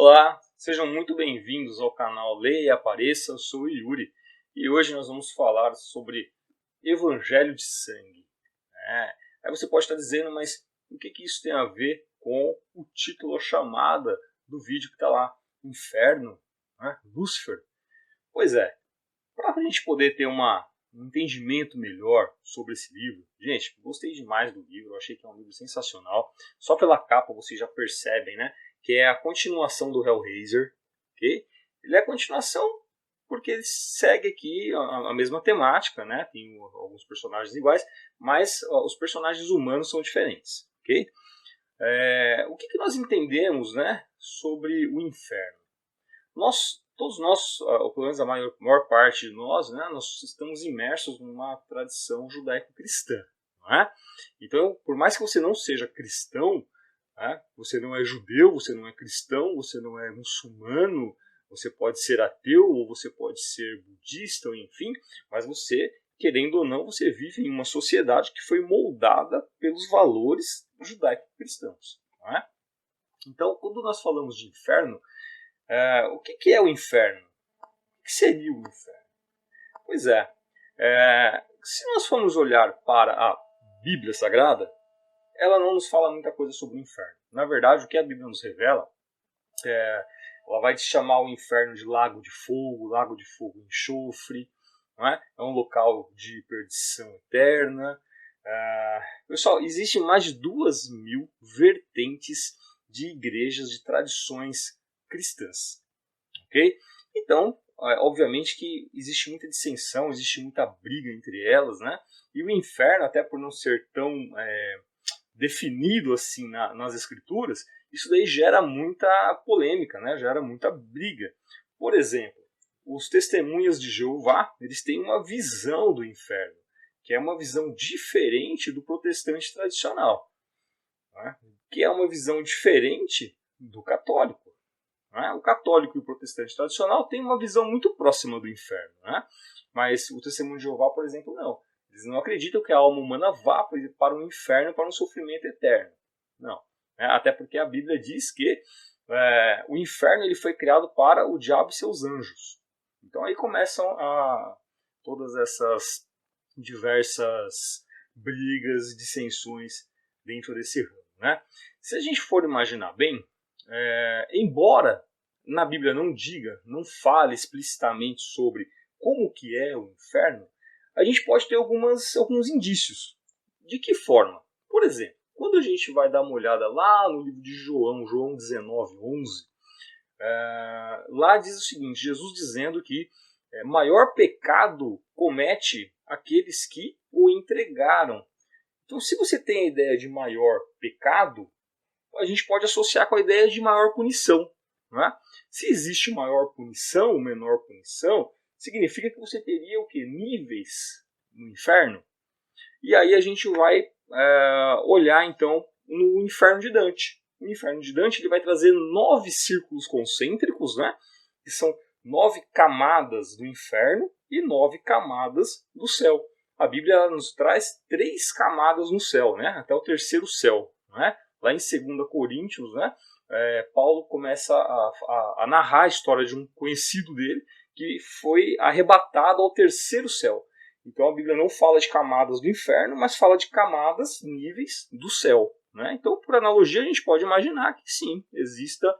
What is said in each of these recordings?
Olá, sejam muito bem-vindos ao canal Leia e Apareça, eu sou o Yuri e hoje nós vamos falar sobre Evangelho de Sangue. Aí você pode estar dizendo, mas o que isso tem a ver com o título ou chamada do vídeo que está lá, Inferno, né? Lúcifer? Pois é, para a gente poder ter um entendimento melhor sobre esse livro, gente, gostei demais do livro, eu achei que é um livro sensacional, só pela capa vocês já percebem, né? Que é a continuação do Hellraiser, ok? Ele é a continuação porque ele segue aqui a mesma temática, né? Tem alguns personagens iguais, mas os personagens humanos são diferentes, ok? O que nós entendemos, né, sobre o inferno? Todos nós, ou pelo menos a maior parte de nós, né, nós estamos imersos numa tradição judaico-cristã, não é? Então, por mais que você não seja cristão, você não é judeu, você não é cristão, você não é muçulmano, você pode ser ateu ou você pode ser budista, enfim, mas você, querendo ou não, você vive em uma sociedade que foi moldada pelos valores judaico-cristãos. Não é? Então, quando nós falamos de inferno, o que é o inferno? O que seria o inferno? Pois se nós formos olhar para a Bíblia Sagrada, ela não nos fala muita coisa sobre o inferno. Na verdade, o que a Bíblia nos revela, ela vai chamar o inferno de lago de fogo e enxofre, não é? É um local de perdição eterna. Pessoal, existem mais de 2.000 vertentes de igrejas, de tradições cristãs. Ok? Então, obviamente que existe muita dissensão, existe muita briga entre elas, né? E o inferno, até por não ser tão definido assim nas escrituras, isso daí gera muita polêmica, né? Gera muita briga. Por exemplo, os testemunhas de Jeová, eles têm uma visão do inferno, que é uma visão diferente do protestante tradicional, né? Que é uma visão diferente do católico. O católico e o protestante tradicional têm uma visão muito próxima do inferno, né? Mas o testemunho de Jeová, por exemplo, não. Eles não acreditam que a alma humana vá para o inferno, para um sofrimento eterno. Não. Até porque a Bíblia diz que o inferno ele foi criado para o diabo e seus anjos. Então aí começam todas essas diversas brigas e dissensões dentro desse ramo, né? Se a gente for imaginar bem, embora na Bíblia não fale explicitamente sobre como que é o inferno, a gente pode ter alguns indícios. De que forma? Por exemplo, quando a gente vai dar uma olhada lá no livro de João 19:11, lá diz o seguinte, Jesus dizendo que maior pecado comete aqueles que o entregaram. Então, se você tem a ideia de maior pecado, a gente pode associar com a ideia de maior punição. Não é? Se existe maior punição ou menor punição, significa que você teria o quê? Níveis no inferno. E aí a gente vai olhar então no inferno de Dante. O inferno de Dante ele vai trazer 9 círculos concêntricos, né? Que são 9 camadas do inferno e 9 camadas do céu. A Bíblia nos traz 3 camadas no céu, né? Até o terceiro céu, né? Lá em 2 Coríntios, né, Paulo começa a narrar a história de um conhecido dele que foi arrebatado ao terceiro céu. Então a Bíblia não fala de camadas do inferno, mas fala de camadas, níveis do céu. Né? Então, por analogia, a gente pode imaginar que sim, exista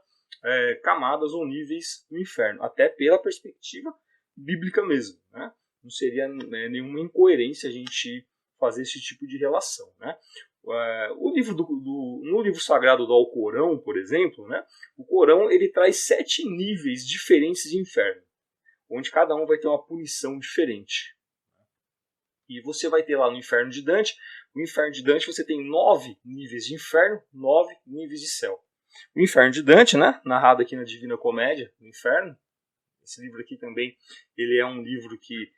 camadas ou níveis do inferno, até pela perspectiva bíblica mesmo. Né? Não seria nenhuma incoerência a gente fazer esse tipo de relação. Né? No livro sagrado do Alcorão, por exemplo, né, o Corão ele traz 7 níveis diferentes de inferno, onde cada um vai ter uma punição diferente. E você vai ter lá no inferno de Dante, no inferno de Dante você tem 9 níveis de inferno, 9 níveis de céu. O inferno de Dante, né, narrado aqui na Divina Comédia, no inferno, esse livro aqui também, ele é um livro que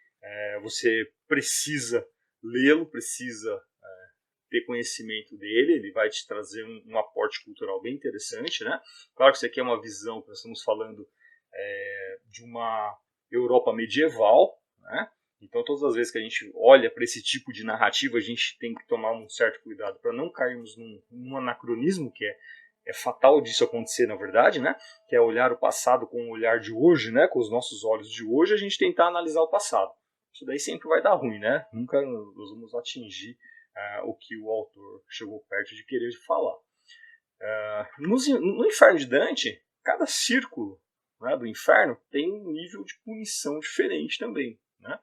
você precisa lê-lo, precisa ter conhecimento dele, ele vai te trazer um aporte cultural bem interessante, né? Claro que isso aqui é uma visão que nós estamos falando de uma Europa medieval, né? Então todas as vezes que a gente olha para esse tipo de narrativa, a gente tem que tomar um certo cuidado para não cairmos num anacronismo, que é é fatal disso acontecer, na verdade, né? Que é olhar o passado com o olhar de hoje, né? Com os nossos olhos de hoje, a gente tentar analisar o passado. Isso daí sempre vai dar ruim, né? Nunca nós vamos atingir o que o autor chegou perto de querer falar. No Inferno de Dante, cada círculo, né, do inferno tem um nível de punição diferente também, né?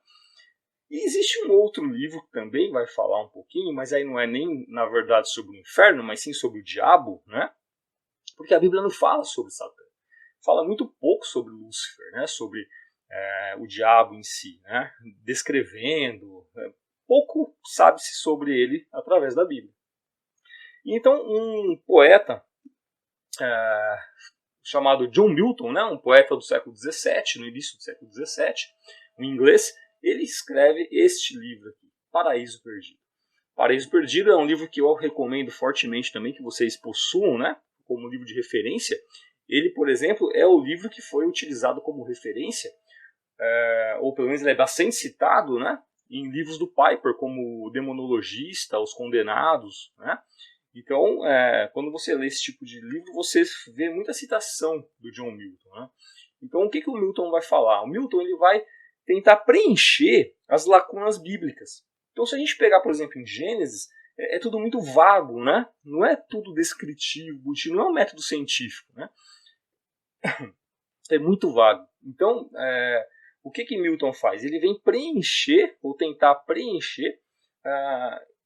E existe um outro livro que também vai falar um pouquinho, mas aí não é nem, na verdade, sobre o inferno, mas sim sobre o diabo, né? Porque a Bíblia não fala sobre Satã. Fala muito pouco sobre Lúcifer, né? Sobre o diabo em si, né? Descrevendo. Pouco sabe-se sobre ele através da Bíblia. E então, um poeta chamado John Milton, né? Um poeta do século XVII, no início do século XVII, um inglês, ele escreve este livro aqui, Paraíso Perdido. Paraíso Perdido é um livro que eu recomendo fortemente também que vocês possuam, né? Como livro de referência. Ele, por exemplo, é o livro que foi utilizado como referência, ou pelo menos ele é bastante citado, né? Em livros do Piper, como O Demonologista, Os Condenados, né? Então, quando você lê esse tipo de livro, você vê muita citação do John Milton, né? Então, o que o Milton vai falar? O Milton ele vai tentar preencher as lacunas bíblicas. Então, se a gente pegar, por exemplo, em Gênesis, é tudo muito vago, né? Não é tudo descritivo, não é um método científico, né? É muito vago. Então, o que Milton faz? Ele vem preencher, ou tentar preencher,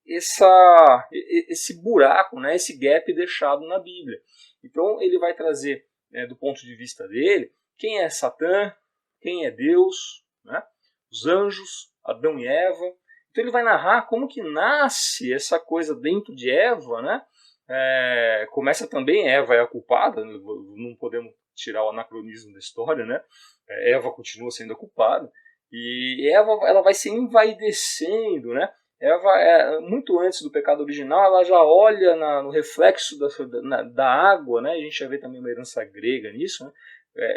esse buraco, né, esse gap deixado na Bíblia. Então ele vai trazer, do ponto de vista dele, quem é Satã, quem é Deus, né, os anjos, Adão e Eva. Então ele vai narrar como que nasce essa coisa dentro de Eva, né? Começa também, Eva é a culpada, não podemos tirar o anacronismo da história, né? Eva continua sendo a culpada, e Eva ela vai se envaidecendo, né? Eva, muito antes do pecado original, ela já olha no reflexo da água, né? A gente já vê também uma herança grega nisso, né?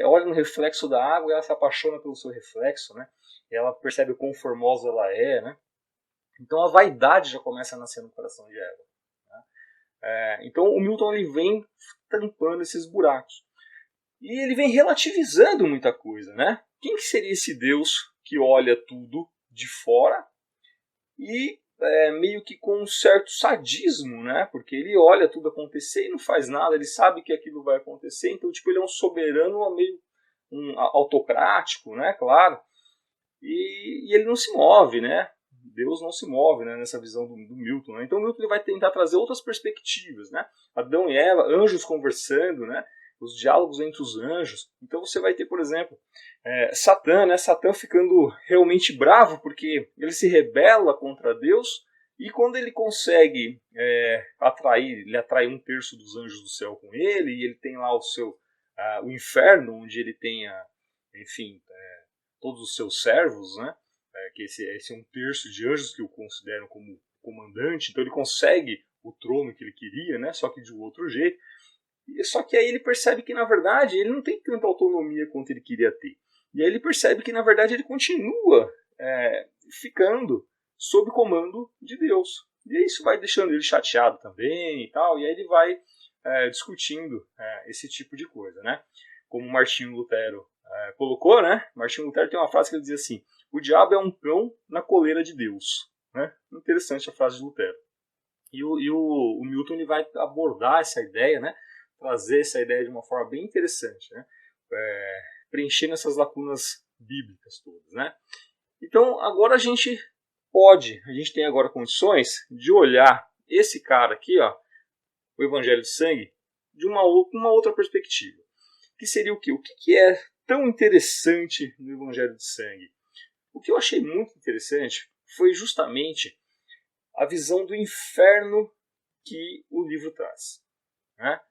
Olha no reflexo da água e ela se apaixona pelo seu reflexo, né? E ela percebe o quão formosa ela é, né? Então a vaidade já começa a nascer no coração de Eva, né? Então o Milton ele vem tampando esses buracos. E ele vem relativizando muita coisa, né? Quem que seria esse Deus que olha tudo de fora e meio que com um certo sadismo, né? Porque ele olha tudo acontecer e não faz nada, ele sabe que aquilo vai acontecer, então tipo, ele é um soberano meio autocrático, né? Claro. E ele não se move, né? Deus não se move, né, nessa visão do Milton, né? Então o Milton ele vai tentar trazer outras perspectivas, né? Adão e Eva, anjos conversando, né? Os diálogos entre os anjos. Então você vai ter, por exemplo, Satã, né? Satã ficando realmente bravo porque ele se rebela contra Deus e quando ele consegue ele atrai 1/3 dos anjos do céu com ele e ele tem lá o inferno onde ele tem, enfim, todos os seus servos, né? Que esse é 1/3 de anjos que o consideram como comandante, então ele consegue o trono que ele queria, né? Só que de um outro jeito. Só que aí ele percebe que, na verdade, ele não tem tanta autonomia quanto ele queria ter. E aí ele percebe que, na verdade, ele continua ficando sob comando de Deus. E isso vai deixando ele chateado também e tal, e aí ele vai discutindo esse tipo de coisa, né? Como Martinho Lutero colocou, né? Martinho Lutero tem uma frase que ele diz assim: o diabo é um cão na coleira de Deus. Né? Interessante a frase de Lutero. E o Milton ele vai abordar essa ideia, né? Trazer essa ideia de uma forma bem interessante, né? Preenchendo essas lacunas bíblicas todas, né? Então agora a gente tem agora condições de olhar esse cara aqui, ó, o Evangelho de Sangue, de uma outra perspectiva. Que seria o quê? O que é tão interessante no Evangelho de Sangue? O que eu achei muito interessante foi justamente a visão do inferno que o livro traz, né?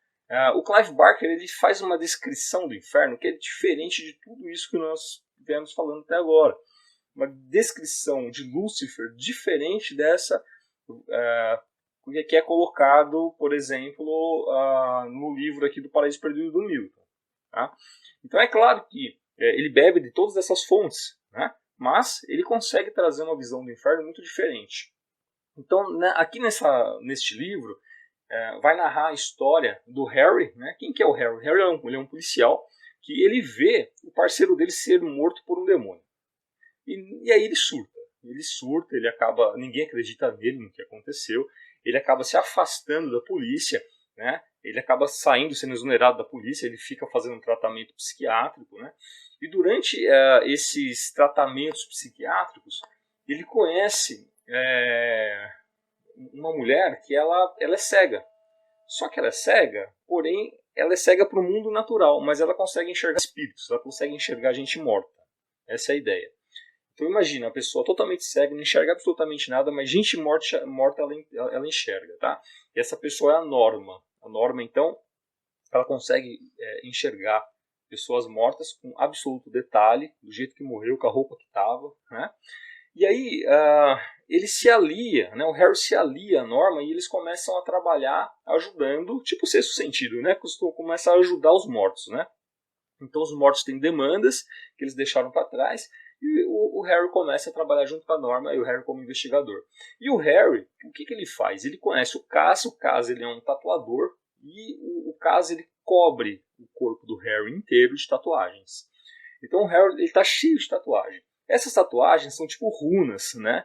O Clive Barker ele faz uma descrição do inferno que é diferente de tudo isso que nós viemos falando até agora. Uma descrição de Lúcifer diferente dessa que é colocado, por exemplo, no livro aqui do Paraíso Perdido do Milton. Tá? Então é claro que ele bebe de todas essas fontes, né? Mas ele consegue trazer uma visão do inferno muito diferente. Então, né, aqui neste livro, vai narrar a história do Harry, né? Quem que é o Harry? O Harry ele é um policial que ele vê o parceiro dele ser morto por um demônio. E aí ele surta, ele acaba, ninguém acredita nele, no que aconteceu, ele acaba se afastando da polícia, né? Ele acaba saindo, sendo exonerado da polícia, ele fica fazendo um tratamento psiquiátrico, né? E durante esses tratamentos psiquiátricos, ele conhece uma mulher que ela é cega. Só que ela é cega, porém ela é cega para o mundo natural, mas ela consegue enxergar espíritos, ela consegue enxergar gente morta. Essa é a ideia. Então imagina, a pessoa totalmente cega, não enxerga absolutamente nada, mas gente morta ela enxerga, tá? E essa pessoa é a Norma. A Norma, então, ela consegue enxergar pessoas mortas com absoluto detalhe, do jeito que morreu, com a roupa que estava, né? E aí ele se alia, né? O Harry se alia à Norma e eles começam a trabalhar ajudando, tipo o sexto sentido, né? Começa a ajudar os mortos, né? Então os mortos têm demandas que eles deixaram para trás e o Harry começa a trabalhar junto com a Norma e o Harry como investigador. E o Harry, o que ele faz? Ele conhece o Cas ele é um tatuador e o Cas ele cobre o corpo do Harry inteiro de tatuagens. Então o Harry está cheio de tatuagem. Essas tatuagens são tipo runas, né?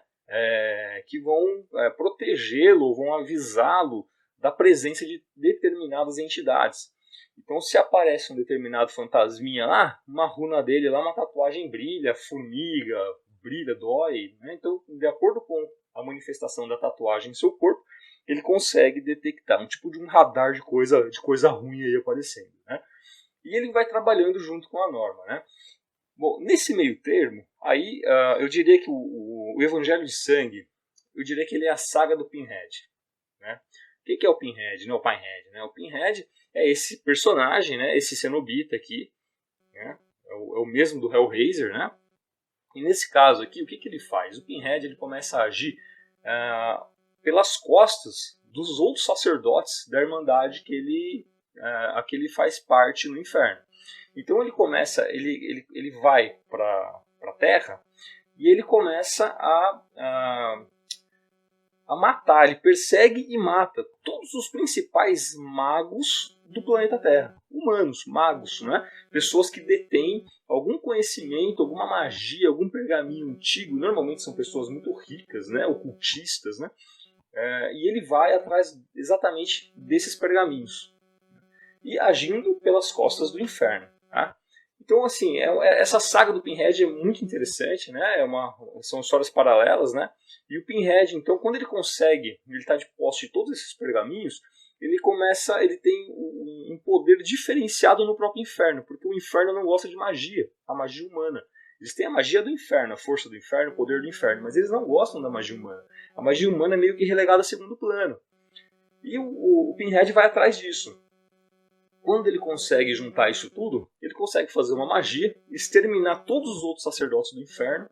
Que vão protegê-lo, vão avisá-lo da presença de determinadas entidades. Então se aparece um determinado fantasminha lá, uma runa dele lá, uma tatuagem brilha, formiga, brilha, dói, né? Então de acordo com a manifestação da tatuagem em seu corpo, ele consegue detectar um tipo de um radar de coisa ruim aí aparecendo, né? E ele vai trabalhando junto com a Norma, né? Bom, nesse meio termo, aí eu diria que o Evangelho de Sangue, eu diria que ele é a saga do Pinhead, né? O que é o Pinhead? Não, o Pinhead, né? O Pinhead é esse personagem, né? Esse cenobita aqui, né? É o mesmo do Hellraiser, né? E nesse caso aqui, o que ele faz? O Pinhead ele começa a agir pelas costas dos outros sacerdotes da Irmandade que ele faz parte no inferno. Então ele começa, ele vai para a Terra e ele começa a matar, ele persegue e mata todos os principais magos do planeta Terra. Humanos, magos, né? Pessoas que detêm algum conhecimento, alguma magia, algum pergaminho antigo. Normalmente são pessoas muito ricas, né? Ocultistas, né? E ele vai atrás exatamente desses pergaminhos e agindo pelas costas do inferno. Tá? Então, assim, essa saga do Pinhead é muito interessante, né? São histórias paralelas, né? E o Pinhead, então, quando ele consegue, ele está de posse de todos esses pergaminhos, ele tem um poder diferenciado no próprio inferno, porque o inferno não gosta de magia, a magia humana. Eles têm a magia do inferno, a força do inferno, o poder do inferno, mas eles não gostam da magia humana. A magia humana é meio que relegada a segundo plano. E o Pinhead vai atrás disso. Quando ele consegue juntar isso tudo, ele consegue fazer uma magia, exterminar todos os outros sacerdotes do inferno.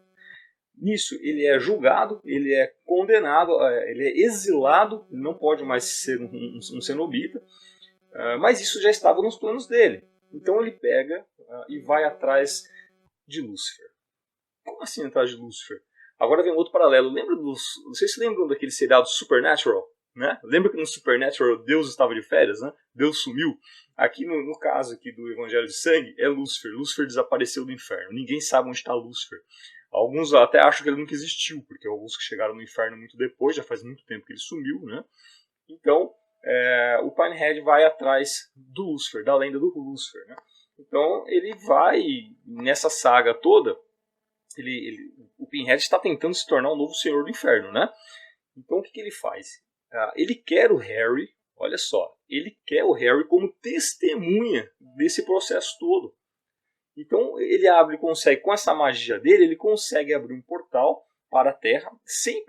Nisso, ele é julgado, ele é condenado, ele é exilado, ele não pode mais ser um cenobita, mas isso já estava nos planos dele. Então ele pega e vai atrás de Lúcifer. Como assim atrás de Lúcifer? Agora vem outro paralelo. Vocês se lembram daquele seriado Supernatural? Né? Lembra que no Supernatural Deus estava de férias? Né? Deus sumiu. Aqui no caso aqui do Evangelho de Sangue é Lúcifer. Lúcifer desapareceu do inferno. Ninguém sabe onde está Lúcifer. Alguns até acham que ele nunca existiu, porque alguns que chegaram no inferno muito depois, já faz muito tempo que ele sumiu. Né? Então o Pinhead vai atrás do Lúcifer, da lenda do Lúcifer. Né? Então ele vai nessa saga toda. O Pinhead está tentando se tornar o novo Senhor do Inferno, né? Então o que ele faz? Ele quer o Harry, olha só, ele quer o Harry como testemunha desse processo todo. Então ele consegue, com essa magia dele, ele consegue abrir um portal para a Terra, sem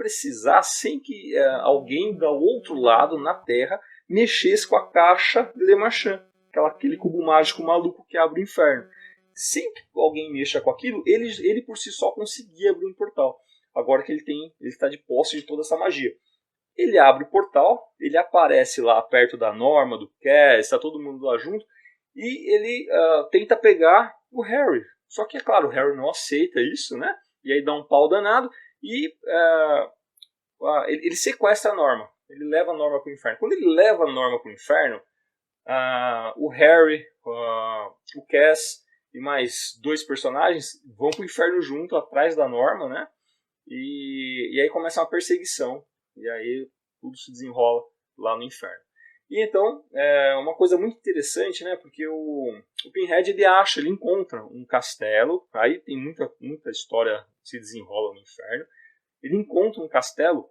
que alguém do outro lado, na Terra, mexesse com a caixa de Lemachan, aquele cubo mágico maluco que abre o inferno. Sem que alguém mexa com aquilo, ele por si só conseguia abrir um portal. Agora que ele está de posse de toda essa magia. Ele abre o portal, ele aparece lá perto da Norma, do Cas, está todo mundo lá junto, e ele tenta pegar o Harry. Só que, é claro, o Harry não aceita isso, né? E aí dá um pau danado, e ele sequestra a Norma. Ele leva a Norma para o inferno. Quando ele leva a Norma para o inferno, o Harry, o Cass e mais 2 personagens vão para o inferno junto, atrás da Norma, né? E aí começa uma perseguição. E aí tudo se desenrola lá no inferno. E então, é uma coisa muito interessante, né? Porque o Pinhead, ele encontra um castelo. Aí tem muita história que se desenrola no inferno. Ele encontra um castelo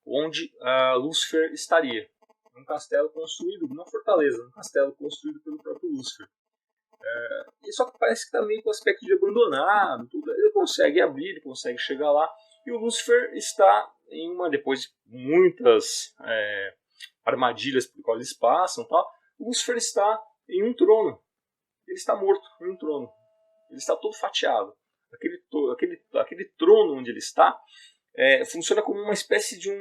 onde Lúcifer estaria. Um castelo construído, uma fortaleza, um castelo construído pelo próprio Lúcifer. E só que parece que está meio com aspecto de abandonado, tudo. Ele consegue abrir, ele consegue chegar lá, e o Lúcifer está depois de muitas armadilhas por qual eles passam, tal, o Lúcifer está em um trono. Ele está morto em um trono. Ele está todo fatiado. Aquele trono onde ele está funciona como uma espécie de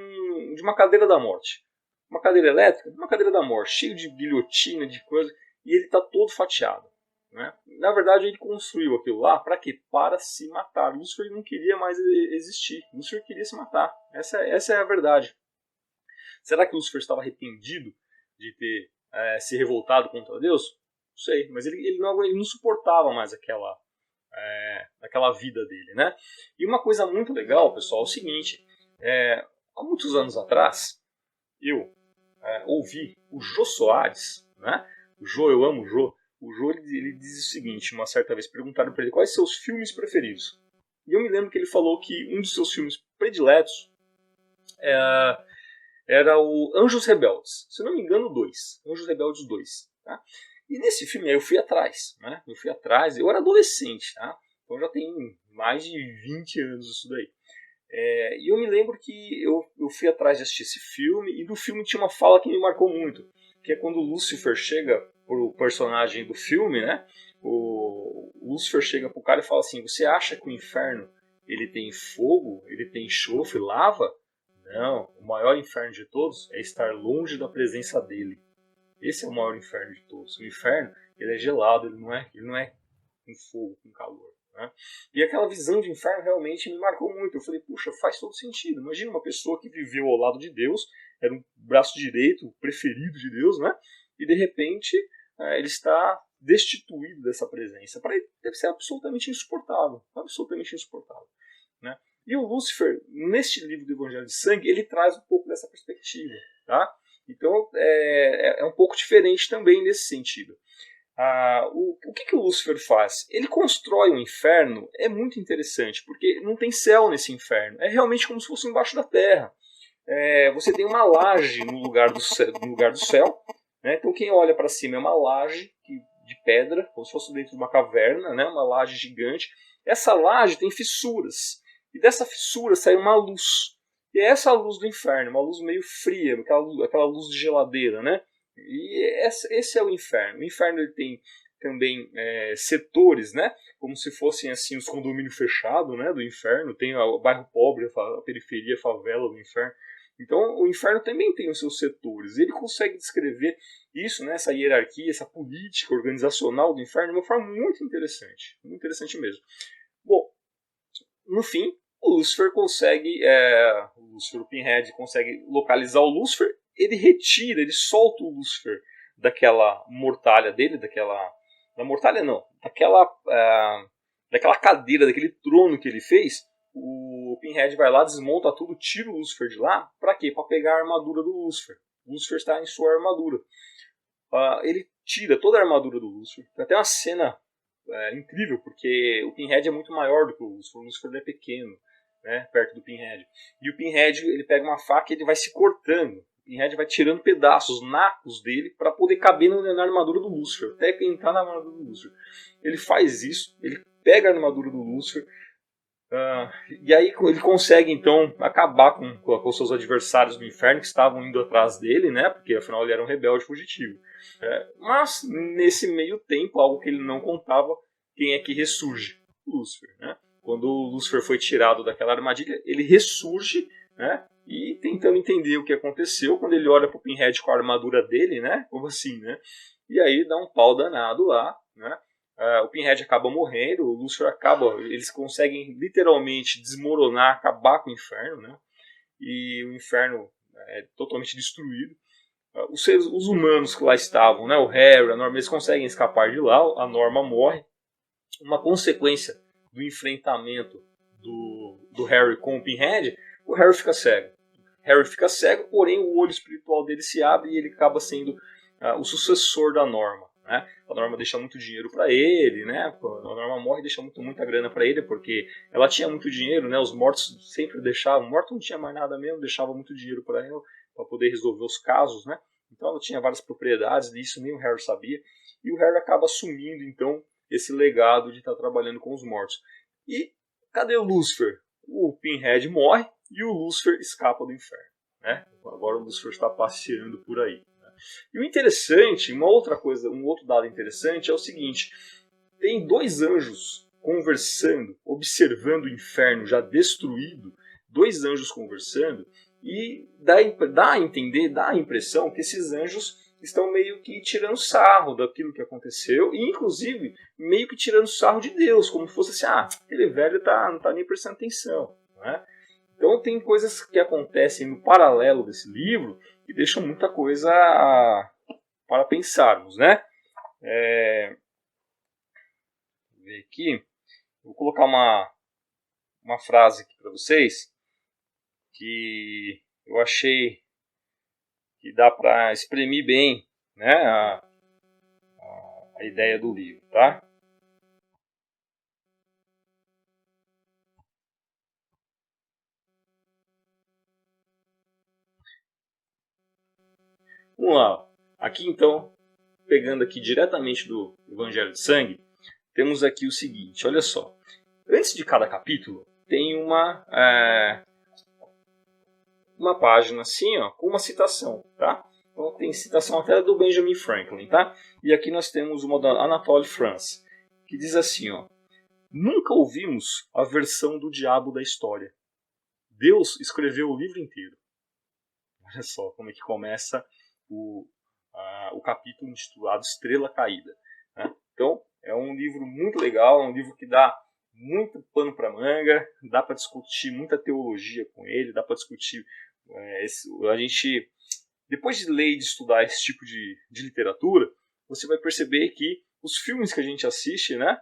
uma cadeira da morte. Uma cadeira elétrica, uma cadeira da morte, cheio de guilhotina, de coisa, e ele está todo fatiado. Né? Na verdade, ele construiu aquilo lá para quê? Para se matar. Lúcifer não queria mais existir. Lúcifer queria se matar. Essa é a verdade. Será que Lúcifer estava arrependido de ter se revoltado contra Deus? Não sei, mas ele não suportava mais aquela vida dele, né? E uma coisa muito legal, pessoal, é o seguinte: há muitos anos atrás, eu ouvi o Jô Soares, né? O Jô, eu amo o Jô. O Jô, ele diz o seguinte: uma certa vez perguntaram para ele quais seus filmes preferidos. E eu me lembro que ele falou que um dos seus filmes prediletos era o Anjos Rebeldes. Se não me engano, 2. Anjos Rebeldes 2. Tá? E nesse filme eu fui atrás. Né? Eu era adolescente. Tá? Então já tem mais de 20 anos isso daí. E eu me lembro que eu fui atrás de assistir esse filme. E no filme tinha uma fala que me marcou muito. Que é quando o Lúcifer chega pro personagem do filme, né? O Lúcifer chega pro cara e fala assim: você acha que o inferno ele tem fogo, ele tem enxofre, lava? Não, o maior inferno de todos é estar longe da presença dele. Esse é o maior inferno de todos. O inferno, ele é gelado, ele não é com fogo, com calor. Né? E aquela visão de inferno realmente me marcou muito. Eu falei, puxa, faz todo sentido. Imagina uma pessoa que viveu ao lado de Deus, era um braço direito, o preferido de Deus, né? E de repente ele está destituído dessa presença. Para ele deve ser absolutamente insuportável. Absolutamente insuportável. Né? E o Lúcifer, neste livro do Evangelho de Sangue, ele traz um pouco dessa perspectiva. Tá? Então é um pouco diferente também nesse sentido. O que o Lúcifer faz? Ele constrói um inferno, é muito interessante, porque não tem céu nesse inferno. É realmente como se fosse embaixo da terra. Você tem uma laje no lugar do céu. Né? Então quem olha para cima é uma laje de pedra, como se fosse dentro de uma caverna, né? Uma laje gigante. Essa laje tem fissuras. E dessa fissura sai uma luz. E é essa luz do inferno, uma luz meio fria, aquela luz de geladeira, né? E esse é o inferno. O inferno ele tem também setores, né? Como se fossem assim os condomínios fechados, né? Do inferno. Tem o bairro pobre, a periferia, a favela do inferno. Então o inferno também tem os seus setores. Ele consegue descrever isso, né? Essa hierarquia, essa política organizacional do inferno de uma forma muito interessante mesmo. Bom, no fim, o Lúcifer consegue, o Pinhead consegue localizar o Lúcifer. Ele solta o Lúcifer daquela mortalha dele, daquela cadeira, daquele trono que ele fez. O Pinhead vai lá, desmonta tudo, tira o Lúcifer de lá. Pra quê? Pra pegar a armadura do Lúcifer. O Lúcifer está em sua armadura. Ele tira toda a armadura do Lúcifer. Tem até uma cena incrível, porque o Pinhead é muito maior do que o Lúcifer é pequeno, né, perto do Pinhead. E o Pinhead ele pega uma faca e ele vai se cortando. O Pinhead vai tirando pedaços, nacos dele, para poder caber na armadura do Lúcifer, até entrar na armadura do Lúcifer. Ele faz isso, ele pega a armadura do Lúcifer, e aí ele consegue então acabar com seus adversários do inferno que estavam indo atrás dele, né? Porque afinal ele era um rebelde fugitivo. Mas nesse meio tempo, algo que ele não contava, quem é que ressurge? Lúcifer, né? Quando o Lúcifer foi tirado daquela armadilha, ele ressurge, né? E tentando entender o que aconteceu, quando ele olha para o Pinhead com a armadura dele, né? Como assim, né? E aí dá um pau danado lá, né? O Pinhead acaba morrendo, o Lúcifer eles conseguem literalmente desmoronar, acabar com o inferno, né? E o inferno é totalmente destruído. Os humanos que lá estavam, né, o Harry, a Norma, eles conseguem escapar de lá, a Norma morre. Uma consequência do enfrentamento do Harry com o Pinhead, o Harry fica cego. Harry fica cego, porém o olho espiritual dele se abre e ele acaba sendo o sucessor da Norma. Né? A Norma deixa muito dinheiro para ele, né? A Norma morre e deixa muita grana para ele, porque ela tinha muito dinheiro, né? Os mortos sempre deixavam, o morto não tinha mais nada mesmo, deixava muito dinheiro para ela, para poder resolver os casos, né? Então ela tinha várias propriedades, disso nem o Harry sabia, e o Harry acaba assumindo então esse legado de estar trabalhando com os mortos. E cadê o Lúcifer? O Pinhead morre e o Lúcifer escapa do inferno. Né? Agora o Lúcifer está passeando por aí. Né? E o interessante, uma outra coisa, um outro dado interessante é o seguinte: tem 2 anjos conversando, observando o inferno já destruído, 2 anjos conversando, e dá a entender, dá a impressão que esses anjos estão meio que tirando sarro daquilo que aconteceu e, inclusive, meio que tirando sarro de Deus, como se fosse assim, aquele velho não está nem prestando atenção. Né? Então tem coisas que acontecem no paralelo desse livro que deixam muita coisa para pensarmos. Né? Vou ver aqui, vou colocar uma frase aqui para vocês que eu achei que dá para exprimir bem, né, a ideia do livro, tá? Vamos lá. Aqui então, pegando aqui diretamente do Evangelho de Sangue, temos aqui o seguinte, olha só. Antes de cada capítulo, tem uma página assim, ó, com uma citação, tá? Então, tem citação até do Benjamin Franklin, tá? E aqui nós temos uma da Anatole France, que diz assim, ó: nunca ouvimos a versão do diabo da história. Deus escreveu o livro inteiro. Olha só como é que começa o capítulo intitulado Estrela Caída. Né? Então, é um livro muito legal, é um livro que dá muito pano para manga, dá para discutir muita teologia com ele, dá para discutir. A gente, depois de ler e de estudar esse tipo de literatura, você vai perceber que os filmes que a gente assiste, né,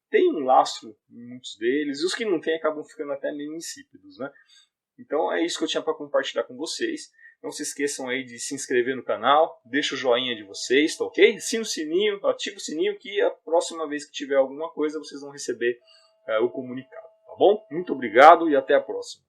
tem um lastro em muitos deles, e os que não tem acabam ficando até meio insípidos. Né? Então é isso que eu tinha para compartilhar com vocês. Não se esqueçam aí de se inscrever no canal, deixa o joinha de vocês, tá ok? Assina o sininho, ativa o sininho que a próxima vez que tiver alguma coisa vocês vão receber o comunicado, tá bom? Muito obrigado e até a próxima.